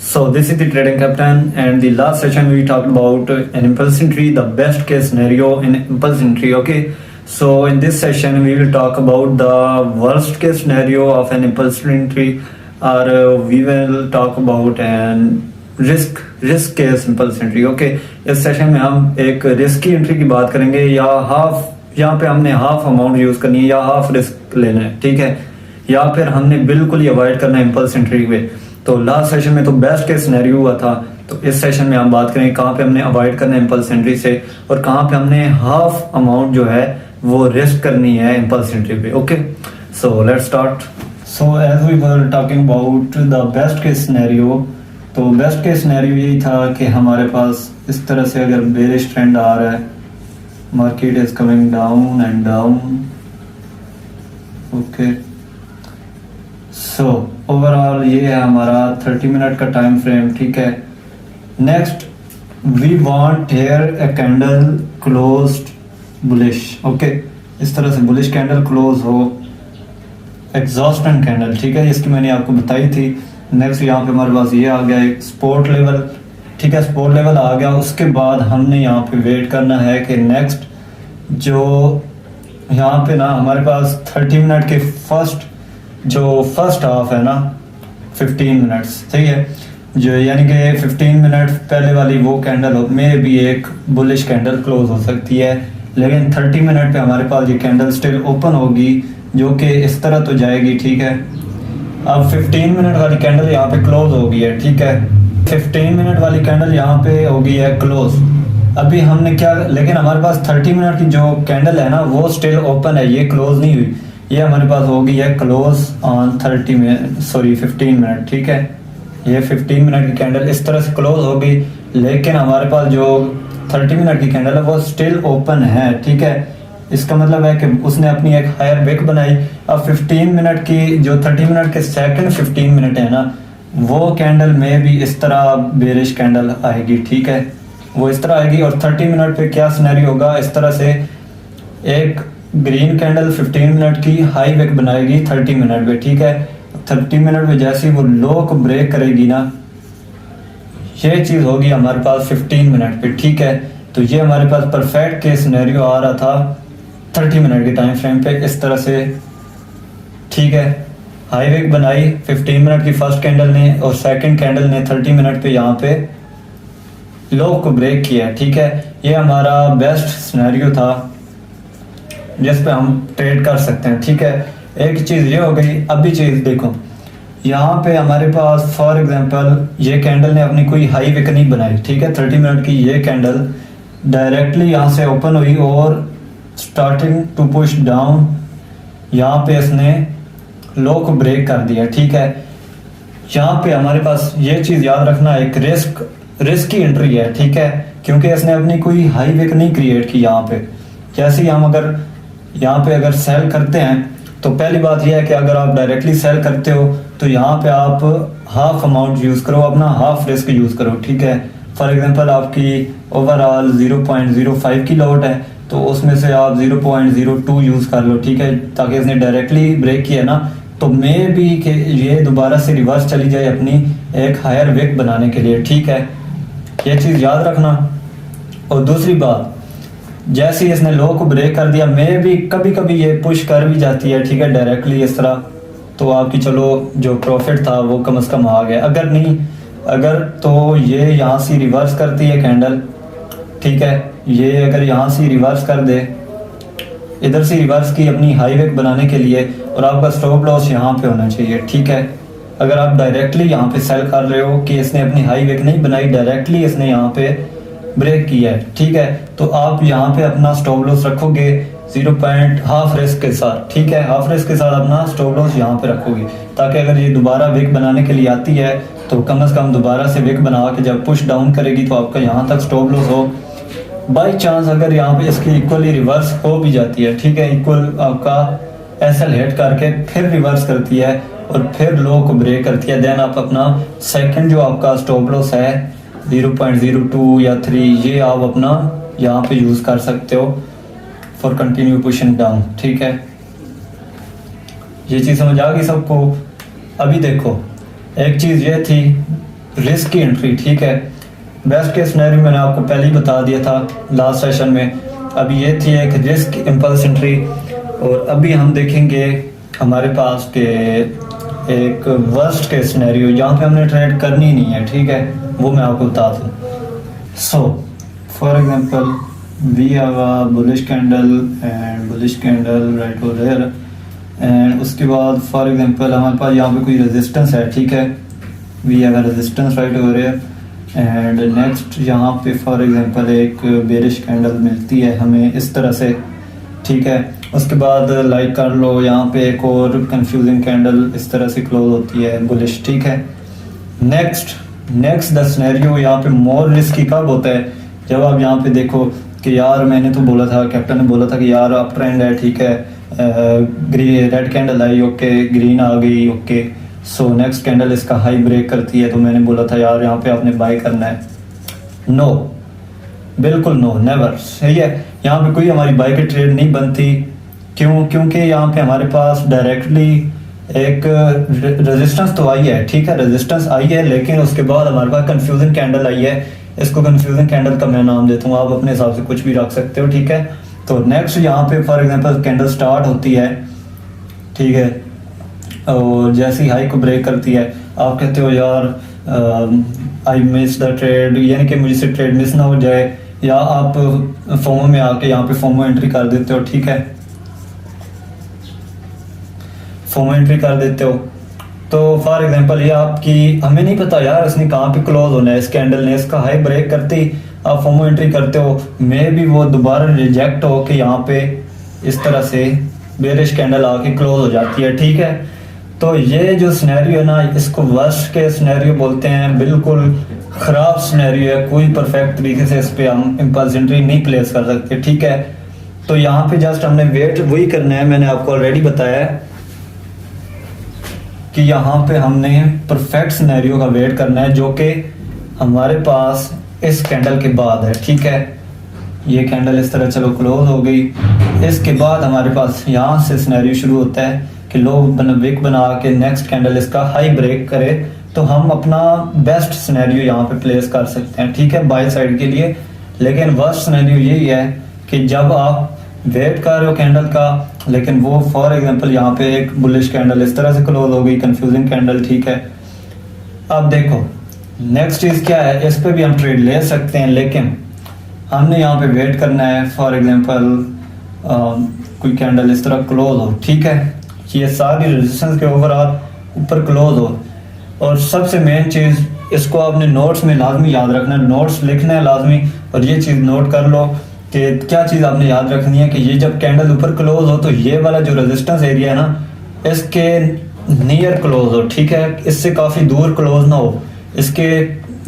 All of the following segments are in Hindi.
So this is the trading captain, and the last session we talked about an impulse entry, the best case scenario in impulse entry. Okay, so in this session we will talk about the worst case scenario of an impulse entry, or we will talk about an risk case impulse entry. Okay, इस सेशन में हम एक रिस्क की एंट्री की बात करेंगे, या हाफ, यहाँ पे हमने हाफ अमाउंट यूज करनी है या हाफ रिस्क लेना है, ठीक है, या फिर हमने बिल्कुल ही अवॉइड करना है इम्पल्स एंट्री पे. तो लास्ट सेशन में तो बेस्ट केस सिनेरियो हुआ था, तो इस सेशन में हम बात करेंगे कहाँ पे हमने अवॉइड करना है इम्पल्स एंट्री से, और कहाँ पे हमने हाफ अमाउंट जो है वो रिस्क करनी है इम्पल्स एंट्री पे. Okay, so let's start. So as we were talking about the best case scenario, तो बेस्ट केस सिनेरियो यही था कि हमारे पास इस तरह से अगर बेरिश ट्रेंड आ रहा है, market is coming down and down. Okay, so overall ये है हमारा 30 मिनट का टाइम फ्रेम, ठीक है. Next we want here a candle closed bullish. Okay, इस तरह से बुलिश कैंडल क्लोज हो, एग्जॉस्टेंट कैंडल, ठीक है, इसकी मैंने आपको बताई थी. नेक्स्ट यहाँ पे हमारे पास ये आ गया एक सपोर्ट लेवल, ठीक है, सपोर्ट लेवल आ गया. उसके बाद हमने यहाँ पे वेट करना है कि नेक्स्ट जो यहाँ पे ना हमारे पास 30 मिनट के फर्स्ट हाफ है ना, 15 मिनट्स, ठीक है, जो यानी कि 15 मिनट पहले वाली वो कैंडल में भी एक बुलिश कैंडल क्लोज हो सकती है, लेकिन 30 मिनट पे हमारे पास ये कैंडल स्टिल ओपन होगी, जो कि इस तरह तो जाएगी, ठीक है. अब 15 मिनट वाली कैंडल यहाँ पे क्लोज हो गई है, ठीक है, 15 मिनट वाली कैंडल यहाँ पे हो गई है क्लोज. अभी हमने क्या, लेकिन हमारे पास 30 मिनट की जो कैंडल है ना वो स्टिल ओपन है, ये क्लोज नहीं हुई, ये हमारे पास हो गई है क्लोज ऑन 15 मिनट, ठीक है. ये 15 मिनट की कैंडल इस तरह से क्लोज हो गई, लेकिन हमारे पास जो 30 मिनट की कैंडल है वो स्टिल ओपन है, ठीक है. इसका मतलब है कि उसने अपनी एक हायर विक बनाई. अब 15 मिनट की जो 30 मिनट के सेकंड 15 मिनट है ना, वो कैंडल में भी इस तरह बेरिश कैंडल आएगी, ठीक है, वो इस तरह आएगी. और 30 मिनट पे क्या सिनेरियो होगा, इस तरह से एक ग्रीन कैंडल 15 मिनट की हाई विक बनाएगी 30 मिनट पे, ठीक है. 30 मिनट में जैसे ही वो लो को ब्रेक करेगी ना, ये चीज होगी हमारे पास 15 मिनट पे, ठीक है. तो ये हमारे पास परफेक्ट केस सिनेरियो आ रहा था 30 मिनट के टाइम फ्रेम पे, इस तरह से, ठीक है. हाई विक बनाई 15 मिनट की फर्स्ट कैंडल ने, और सेकंड कैंडल ने 30 मिनट पे यहाँ पे लो को ब्रेक किया, ठीक है. ये हमारा बेस्ट सिनेरियो था जिस पे हम ट्रेड कर सकते हैं, ठीक है. एक चीज ये हो गई. अभी चीज देखो, यहाँ पे हमारे पास फॉर एग्जांपल ये कैंडल ने अपनी कोई हाई विक नहीं बनाई, ठीक है. 30 मिनट की ये कैंडल डायरेक्टली यहाँ से ओपन हुई और स्टार्टिंग टू पुश डाउन, यहाँ पे इसने लो को ब्रेक कर दिया, ठीक है. यहाँ पे हमारे पास ये चीज याद रखना, एक रिस्क की एंट्री है, ठीक है, क्योंकि इसने अपनी कोई हाई विक नहीं क्रिएट की यहाँ पे. जैसे हम अगर यहाँ पे अगर सेल करते हैं, तो पहली बात यह है कि अगर आप डायरेक्टली सेल करते हो तो यहाँ पे आप हाफ अमाउंट यूज करो, अपना हाफ रिस्क यूज करो, ठीक है. फॉर एग्जांपल आपकी ओवरऑल 0.05 की लॉट है, तो उसमें से आप 0.02 यूज कर लो, ठीक है, ताकि इसने डायरेक्टली ब्रेक किया ना, तो मे भी कि ये दोबारा से रिवर्स चली जाए अपनी एक हायर विक बनाने के लिए, ठीक है. ये चीज याद रखना. और दूसरी बात, जैसे ही इसने लो को ब्रेक कर दिया, मे भी कभी कभी ये पुश कर भी जाती है, ठीक है, डायरेक्टली इस तरह, तो आपकी चलो जो प्रॉफिट था वो कम से कम आ गया. अगर नहीं, अगर तो ये यहाँ से रिवर्स करती है कैंडल, ठीक है, ये अगर यहाँ से रिवर्स कर दे, इधर से रिवर्स की अपनी हाई विक बनाने के लिए, और आपका स्टॉप लॉस यहाँ पे होना चाहिए, ठीक है. अगर आप डायरेक्टली यहाँ पे सेल कर रहे हो कि इसने अपनी हाई विक नहीं बनाई, डायरेक्टली इसने यहाँ पे ब्रेक किया है, ठीक है, तो आप यहाँ पे अपना स्टॉप लॉस रखोगे 0.5 रिस्क के साथ, ठीक है, हाफ रिस्क के साथ अपना स्टॉप लॉस यहाँ पे रखोगे, ताकि अगर ये दोबारा विक बनाने के लिए आती है तो कम से कम दोबारा से विक बना के जब पुश डाउन करेगी तो आपका यहाँ तक स्टॉप लॉस हो. बाई चांस अगर यहाँ पे इसकी इक्वली रिवर्स हो भी जाती है, ठीक है, इक्वल आपका एसएल हिट करके फिर रिवर्स करती है और फिर लो को ब्रेक करती है, देन आप अपना सेकंड जो आपका स्टॉप लॉस है 0.02 या 3, ये आप अपना यहाँ पे यूज कर सकते हो फॉर कंटिन्यू पुशिंग डाउन, ठीक है. ये चीज समझ आ गई सबको. अभी देखो, एक चीज ये थी रिस्क की एंट्री, ठीक है। बेस्ट केस सिनेरियो मैंने आपको पहले ही बता दिया था लास्ट सेशन में। अभी ये थी एक रिस्क इम्पल्स एंट्री, और अभी हम देखेंगे हमारे पास के एक वर्स्ट केस सिनेरियो जहाँ पे हमने ट्रेड करनी नहीं है, ठीक है, वो मैं आपको बता दूँ। So for example we have a bullish candle and bullish candle right over there, and उसके बाद फॉर एग्जांपल हमारे पास यहाँ पे कोई रेजिस्टेंस है, ठीक है, we have a resistance right over there, and next यहाँ पे फॉर एग्जांपल एक बेरिश कैंडल मिलती है हमें इस तरह से, ठीक है। उसके बाद लाइक कर लो यहाँ पे एक और कंफ्यूजिंग कैंडल इस तरह से क्लोज होती है बुलिश, ठीक है। नेक्स्ट द सिनेरियो यहाँ पे मोर रिस्की कब होता है, जब आप यहाँ पे देखो कि यार मैंने तो बोला था, कैप्टन ने बोला था कि यार अप ट्रेंड है, ठीक है, रेड कैंडल आई, ओके, ग्रीन आ गई, ओके, सो नेक्स्ट कैंडल इसका हाई ब्रेक करती है, तो मैंने बोला था यार यहाँ पे आपने बाय करना है। नो, बिल्कुल नो, नेवर, सही है। यहाँ पे कोई हमारी बाय की ट्रेड नहीं बनती, क्यों? क्योंकि यहाँ पे हमारे पास डायरेक्टली एक रेजिस्टेंस तो आई है, ठीक है, रेजिस्टेंस आई है, लेकिन उसके बाद हमारे पास कंफ्यूजन कैंडल आई है। इसको कंफ्यूजन कैंडल का मैं नाम देता हूँ, आप अपने हिसाब से कुछ भी रख सकते हो, ठीक है। तो नेक्स्ट यहाँ पे फॉर एग्जांपल कैंडल स्टार्ट होती है, ठीक है, और जैसे ही हाई को ब्रेक करती है आप कहते हो यार आई मिस द ट्रेड, यानी कि मुझसे ट्रेड मिस ना हो जाए, या आप फोमो में आके यहाँ पे फोमो एंट्री कर देते हो, ठीक है, फोमो एंट्री कर देते हो। तो फॉर एग्जांपल ये आपकी, हमें नहीं पता यार इसने कहाँ पे क्लोज होना है, इस कैंडल ने इसका हाई ब्रेक करते ही आप फोमो एंट्री करते हो, मे भी वो दोबारा रिजेक्ट हो के यहाँ पे इस तरह से बेरिश कैंडल आके क्लोज हो जाती है, ठीक है। तो ये जो सिनेरियो है ना, इसको वर्स्ट के सिनेरियो बोलते हैं, बिल्कुल खराब सिनेरियो है, कोई परफेक्ट तरीके से इस पे हम इम्पल्स एंट्री नहीं प्लेस कर सकते, ठीक है। तो यहाँ पे जस्ट हमने वेट वही करना है, मैंने आपको ऑलरेडी बताया है कि यहाँ पे हमने परफेक्ट सिनेरियो का वेट करना है, जो कि हमारे पास इस कैंडल के बाद है, ठीक है। ये कैंडल इस तरह चलो क्लोज हो गई, इसके बाद हमारे पास यहाँ से सिनेरियो शुरू होता है कि लो विक बना के नेक्स्ट कैंडल इसका हाई ब्रेक करे, तो हम अपना बेस्ट सिनेरियो यहाँ पे प्लेस कर सकते हैं, ठीक है, बाय साइड के लिए। लेकिन वर्स्ट सिनेरियो यही है कि जब आप वेट कर रहे हो कैंडल का, लेकिन वो फॉर एग्जांपल यहाँ पे एक बुलिश कैंडल इस तरह से क्लोज हो गई, कंफ्यूजिंग कैंडल, ठीक है। अब देखो नेक्स्ट चीज क्या है, इस पे भी हम ट्रेड ले सकते हैं, लेकिन हमने यहाँ पे वेट करना है। फॉर एग्जांपल कोई कैंडल इस तरह क्लोज हो, ठीक है, ये सारी रेजिस्टेंस के ओवरऑल ऊपर क्लोज हो, और सबसे मेन चीज इसको आपने नोट्स में लाजमी याद रखना है, नोट्स लिखना है लाजमी, और ये चीज नोट कर लो कि क्या चीज आपने याद रखनी है कि ये जब कैंडल ऊपर क्लोज हो तो ये वाला जो रेजिस्टेंस एरिया है ना, इसके नियर क्लोज हो, ठीक है, इससे काफी दूर क्लोज ना हो, इसके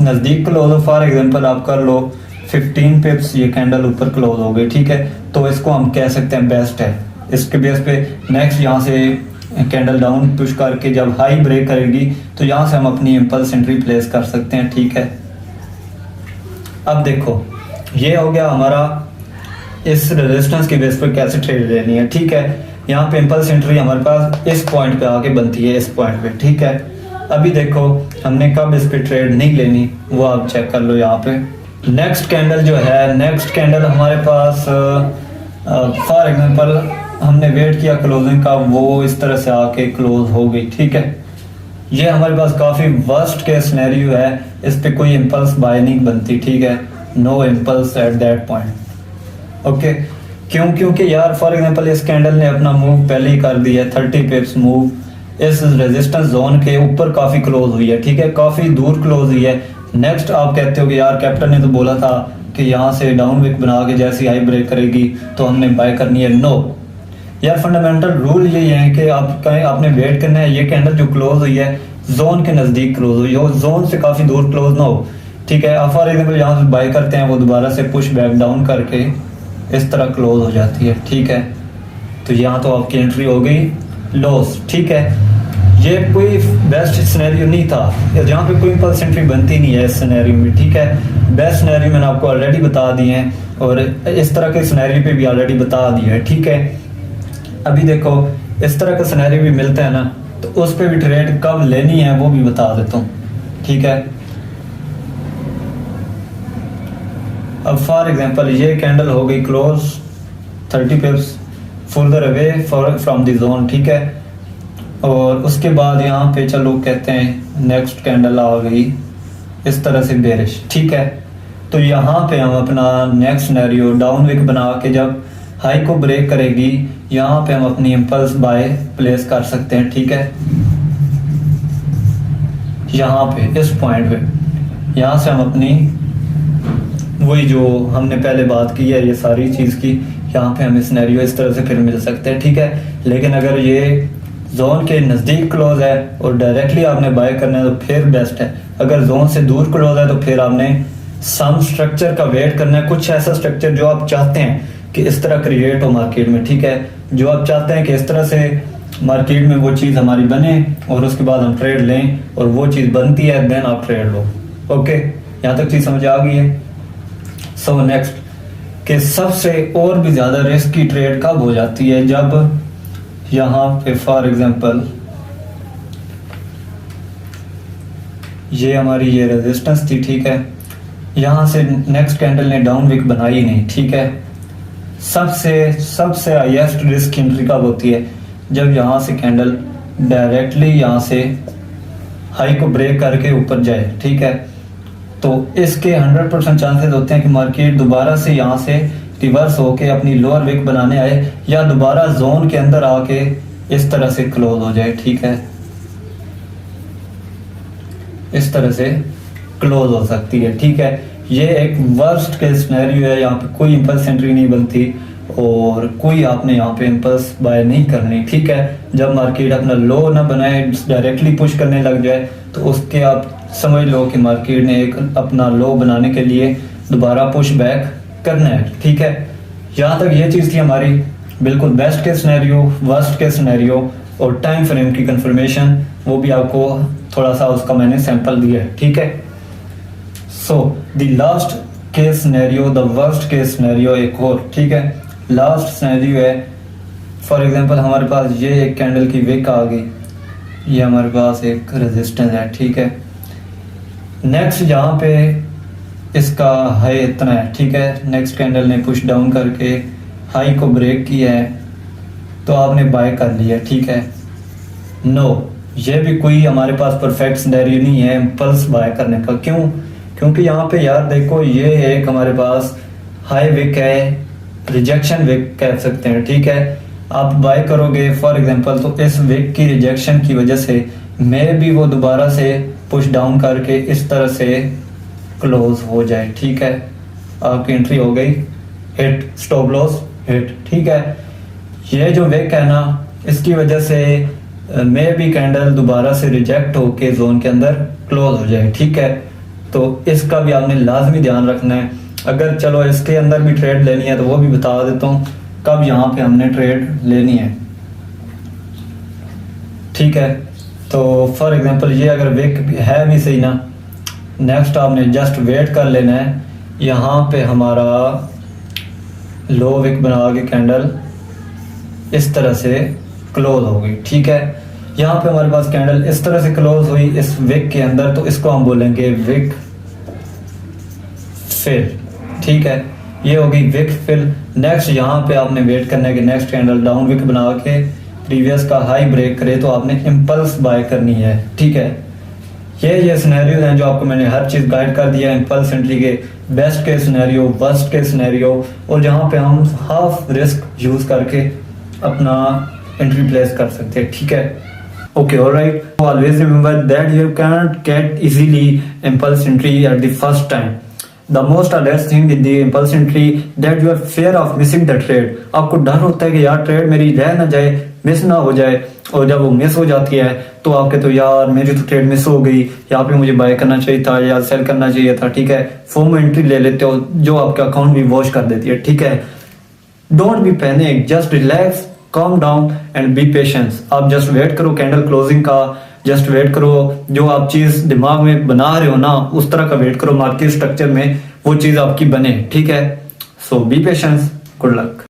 नजदीक क्लोज हो। फॉर एग्जांपल आप कर लो 15 पिप्स, ये कैंडल ऊपर क्लोज हो गई, ठीक है, तो इसको हम कह सकते हैं बेस्ट है। इसके बेस पे नेक्स्ट यहाँ से कैंडल डाउन पुश करके जब हाई ब्रेक करेगी तो यहाँ से हम अपनी इम्पल्स एंट्री प्लेस कर सकते हैं, ठीक है। अब देखो ये हो गया हमारा इस रेजिस्टेंस के बेस पर कैसे ट्रेड लेनी है, ठीक है। यहाँ पे इम्पल्स एंट्री हमारे पास इस पॉइंट पे आके बनती है, इस पॉइंट पे, ठीक है। अभी देखो हमने कब इस पे ट्रेड नहीं लेनी वो आप चेक कर लो यहाँ पे। नेक्स्ट कैंडल जो है, नेक्स्ट कैंडल हमारे पास फॉर एग्जांपल हमने वेट किया क्लोजिंग का, वो इस तरह से आके क्लोज हो गई, ठीक है। ये हमारे पास काफी वर्स्ट के सिनेरियो है, इस पे कोई इम्पल्स बाय नहीं बनती, ठीक है, no impulse at that point, okay. क्यों? क्योंकि यार फॉर एग्जांपल इस कैंडल ने अपना मूव पहले ही कर दिया है, 30 पिप्स मूव इस रेजिस्टेंस जोन के ऊपर काफी क्लोज हुई है, ठीक है, काफी दूर क्लोज हुई है। नेक्स्ट आप कहते हो कि यार कैप्टन ने तो बोला था कि यहाँ से डाउन विक बना के जैसी हाई ब्रेक करेगी तो हमने बाय करनी है। नो यार, फंडामेंटल रूल यही है कि आपने वेट करना है, ये कैंडल जो क्लोज हुई है जोन के नजदीक क्लोज हुई हो, जोन से काफी दूर क्लोज ना हो, ठीक है। आप फॉर एग्जाम्पल यहाँ से बाय करते हैं, वो दोबारा से पुश बैक डाउन करके इस तरह क्लोज हो जाती है, ठीक है। तो यहाँ तो आपकी एंट्री हो गई लॉस, ठीक है। ये कोई बेस्ट सिनेरियो नहीं था, यहाँ पे कोई इम्पल्स एंट्री बनती नहीं है इस सिनेरियो में, ठीक है। बेस्ट सिनेरियो मैंने आपको ऑलरेडी बता दिए हैं, और इस तरह के सिनेरियो पे भी ऑलरेडी बता दिया है, ठीक है। अभी देखो इस तरह का सिनेरियो भी मिलता है ना, तो उस पे भी ट्रेड कब लेनी है वो भी बता देता हूँ, ठीक है। अब फॉर एग्जांपल ये कैंडल हो गई close 30 पिप्स further away from the zone, ठीक है। और उसके बाद यहाँ पे चलो कहते हैं नेक्स्ट कैंडल आ गई इस तरह से बेरिश, ठीक है। तो यहाँ पे हम अपना नेक्स्ट सिनेरियो डाउन विक बना के जब हाई को ब्रेक करेगी यहाँ पे हम अपनी इम्पल्स बाय प्लेस कर सकते हैं, ठीक है। यहाँ पे इस पॉइंट पे यहाँ से हम अपनी वही जो हमने पहले बात की है ये सारी चीज़ की, यहाँ पे हमें सिनेरियो इस तरह से फिर मिल सकते हैं, ठीक है। लेकिन अगर ये जोन के नज़दीक क्लोज है और डायरेक्टली आपने बाय करना है तो फिर बेस्ट है। अगर जोन से दूर क्लोज है तो फिर आपने सम स्ट्रक्चर का वेट करना है, कुछ ऐसा स्ट्रक्चर जो आप चाहते हैं कि इस तरह क्रिएट हो मार्केट में, ठीक है। जो आप चाहते हैं कि इस तरह से मार्केट में वो चीज़ हमारी बने और उसके बाद हम ट्रेड लें और वो चीज़ बनती है देन आप ट्रेड लो। ओके, यहाँ तक चीज़ समझ आ गई है। सो नेक्स्ट कि सबसे और भी ज़्यादा रिस्क की ट्रेड कब हो जाती है, जब यहाँ पे फॉर एग्जांपल ये हमारी ये रेजिस्टेंस थी, ठीक है। यहाँ से नेक्स्ट कैंडल ने डाउन विक बनाई नहीं, ठीक है। सबसे हाईएस्ट रिस्क एंट्री कब होती है, जब यहाँ से कैंडल डायरेक्टली यहाँ से हाई को ब्रेक करके ऊपर जाए, ठीक है। तो इसके 100% चांसेस होते हैं कि मार्केट दोबारा से यहाँ से रिवर्स होके अपनी लोअर विक बनाने आए या दोबारा जोन के अंदर आके इस तरह से क्लोज हो जाए, ठीक है। इस तरह से क्लोज हो सकती है, ठीक है। ये एक वर्स्ट केस सिनेरियो है, यहाँ पे कोई इंपल्स एंट्री नहीं बनती और कोई आपने यहाँ पे इंपल्स बाय नहीं करनी, ठीक है। जब मार्केट अपना लो ना बनाए डायरेक्टली पुश करने लग जाए तो उसके आप समझ लो कि मार्केट ने एक अपना लो बनाने के लिए दोबारा पुश बैक करना है, ठीक है। यहाँ तक ये चीज़ थी हमारी बिल्कुल बेस्ट के सिनेरियो, वर्स्ट के सिनेरियो और टाइम फ्रेम की कंफर्मेशन, वो भी आपको थोड़ा सा उसका मैंने सैंपल दिया है, ठीक है। So the last case scenario, the worst case scenario एक और, ठीक है। लास्ट सिनेरियो है फॉर एग्जांपल हमारे पास ये एक कैंडल की विक आ गई, ये हमारे पास एक रेजिस्टेंस है, ठीक है। नेक्स्ट जहाँ पे इसका हाई इतना है, ठीक है। नेक्स्ट कैंडल ने पुश डाउन करके हाई को ब्रेक किया है तो आपने बाय कर लिया, ठीक है। नो, ये भी कोई हमारे पास परफेक्ट सिनेरियो नहीं है इम्पल्स बाय करने का। क्यों? क्योंकि यहाँ पे यार देखो ये एक हमारे पास हाई विक है, रिजेक्शन विक कह सकते हैं, ठीक है। आप बाय करोगे फॉर एग्जांपल तो इस विक की रिजेक्शन की वजह से मे भी वो दोबारा से पुश डाउन करके इस तरह से क्लोज हो जाए, ठीक है। आपकी एंट्री हो गई हिट, स्टॉप लॉस हिट, ठीक है। ये जो विक है ना इसकी वजह से मे भी कैंडल दोबारा से रिजेक्ट होके जोन के अंदर क्लोज हो जाए, ठीक है। तो इसका भी आपने लाजमी ध्यान रखना है। अगर चलो इसके अंदर भी ट्रेड लेनी है तो वो भी बता देता हूँ कब यहाँ पे हमने ट्रेड लेनी है, ठीक है। तो फॉर एग्जांपल ये अगर विक है भी सही ना, नेक्स्ट आपने जस्ट वेट कर लेना है। यहाँ पे हमारा लो विक बना के कैंडल इस तरह से क्लोज हो गई, ठीक है। यहाँ पे हमारे पास कैंडल इस तरह से क्लोज हुई इस विक के अंदर, तो इसको हम बोलेंगे विक फिल, ठीक है। ये होगी विक फिल। नेक्स्ट यहाँ पे आपने वेट करना है कि नेक्स्ट कैंडल डाउन विक बना के प्रीवियस का हाई ब्रेक करे तो आपने इम्पल्स बाय करनी है, ठीक है। ये सिनेरियो हैं जो आपको मैंने हर चीज़ गाइड कर दिया, इम्पल्स एंट्री के बेस्ट के सिनेरियो, वर्स्ट के सिनेरियो, और जहाँ पे हम हाफ रिस्क यूज करके अपना एंट्री प्लेस कर सकते हैं, ठीक है। Okay, all right. Always remember that you can't get easily impulse entry at the first time. The most hardest thing with the impulse entry that you are fear of missing the trade. आपको डर होता है कि यार ट्रेड मेरी रह ना जाए, मिस ना हो जाए, और जब वो मिस हो जाती है तो आप कहते हो यार मेरी तो ट्रेड मिस हो गई, यहाँ पे मुझे बाय करना चाहिए था या सेल करना चाहिए था, ठीक है। फॉर्म एंट्री ले लेते हो जो आपका अकाउंट भी वॉश कर देती है, ठीक है। Don't be panic, just relax, calm down and be patient. आप जस्ट वेट करो कैंडल क्लोजिंग का, जस्ट वेट करो जो आप चीज दिमाग में बना रहे हो ना उस तरह का वेट करो, मार्केट स्ट्रक्चर में वो चीज आपकी बने, ठीक है। सो बी पेशेंस, गुड लक।